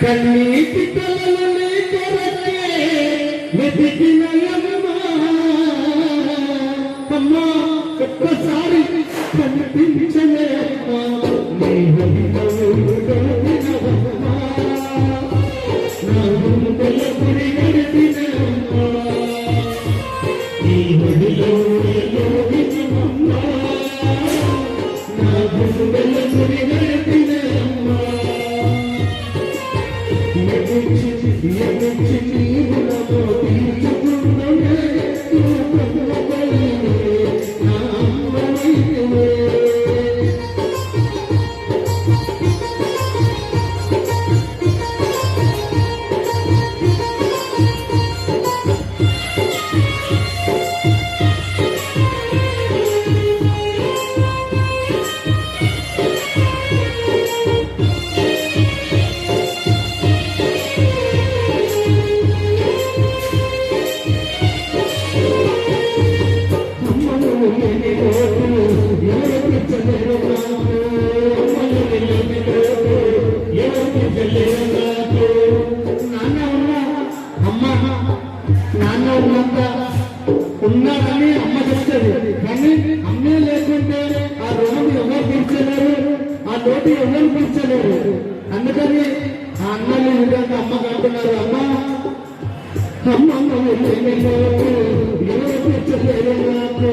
కన్నీటి కలలనే కొరకే వెతికినయమ్మా అమ్మా ఒక్కసారి కనిపించలే అమ్మా నీ హృదయమా నా గుండెల గుడి గడిపినమ్మా నీ హృదయమా నా గుండెల గుడి గడిపినమ్మా ఉన్నారని అమ్మ చెప్తుంది, కానీ అమ్మే లేకుంటే ఆ రోడ్డు ఎవరు తీర్చలేరు, ఆ లోటు ఎవరు తీర్చలేరు. అందుకని ఆ అన్నలు విధంగా అమ్మకు అంటున్నారు, అమ్మ అమ్మ ఎవరు తీర్చలేరు నాకు,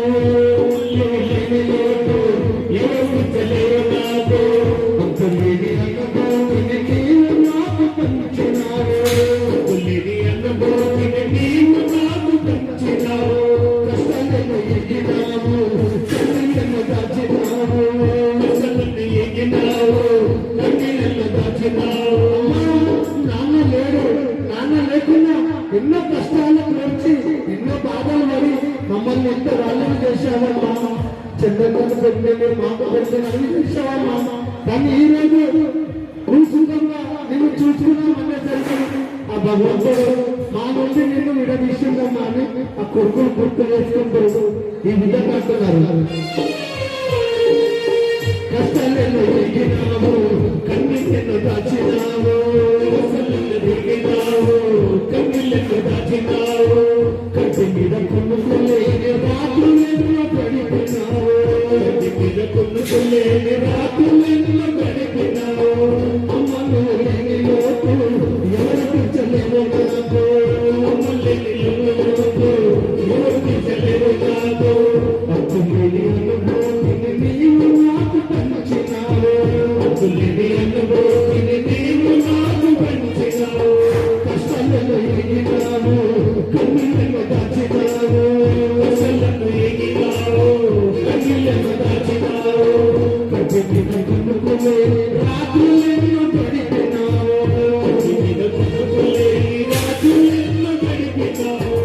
ఎవరు తీర్చలేరు నాకు. అమ్మ. కానీ ఈ రోజు కూసుకుందా నిన్ను చూసుకున్నాం అనేసరికి ఆ భగవంతుడు మా నుండి నిన్ను విడదీసిందమ్మా అని ఆ కొడుకులు గుర్తు చేసుకుంటూ ఈ విధంగా అంటున్నారు. కష్టాలను ఎగినావు, కన్నీళ్ళను దాచినావు, కష్టాలను దిగినావు, కన్నీళ్ళను దాచినావు, కంటి మీద కొనుక్కులేని రాత్రులెన్నో గడిపినావు, కంటి మీద కొనుక్కులేని రాత్రులెన్నో గడిపినావు. అమ్మను లేని లోటు ఎవరు తీర్చలేవు నాకు, అమ్మ లేని లోటు ఎవరు తీర్చలేవు నాకు. అప్పు లేని అనుభూతిని నీవు నాకు పంచినావు, అప్పు లేని అనుభూతిని నీవు నాకు పంచినావు. కష్టాలను ఎగినావు, కన్నీళ్ళను దాచినావు, కష్టాలను ఎగినావు, కన్నీళ్ళను దాచినావు, కంటి మీద కొనుక్కులేని రాత్రులెన్నో గడిపినావు, కంటి మీద కొనుక్కులేని రాత్రులెన్నో గడిపినావు.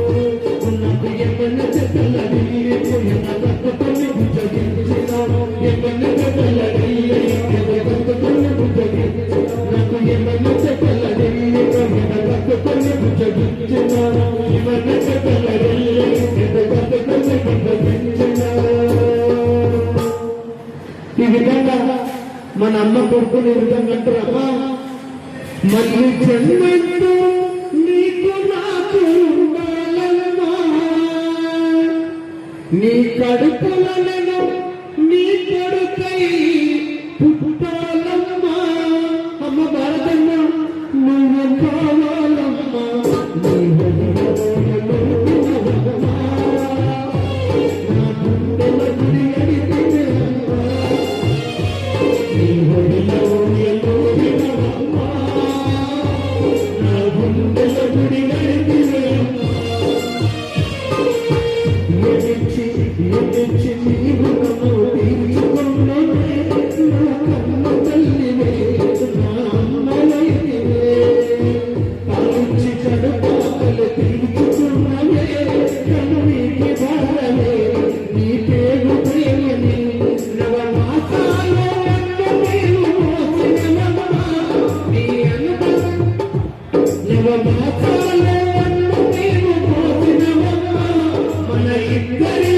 ఉన్నది ఏమన్నా చెత్తలని పోయిన రక్తతోనే బుజ్జగించినావు, ఏమన్నా చెత్తలని రక్తతోనే బుజ్జగించినావు, నాకు ఏమన్నా చెత్తలని పోయిన రక్తతోనే బుజ్జగించినావు, ఏమన్నా చెత్తలని రక్తతోనే బుజ్జగించినావు. ఈ విధంగా మన అమ్మ కొడుకుని ఈ విధంగా అంటారు. అమ్మా మళ్ళీ జన్మంటూ నీకు నాకు ఉండాలమ్మా, నీ కడుపులను నీ కొడుకై పుట్టాలమ్మా. అమ్మ భారతమ్మ నువ్వు కావాలమ్మా, నీ హృదయంలో ఉన్నదమ్మా, నా గుండెల గుడి అడిగితే నీ హృదయంలో ఉన్నదమ్మా, నా గుండెల గుడి అడిగితే ఎదించి నీ రుణము తీర్చుకున్నదే నా కన్న తల్లివే, నా అమ్మలైనవే. పాలించి కడుపాకలు తీర్చుకున్నవే, కన్నీటి బాధలే నీ పేరు ప్రేమని. నవమాసాలు అన్న నీవు మోసినవమ్మా, నీ అనుభవం నవమాసాలు అన్న నీవు మోసినవమ్మా. మన ఇద్దరి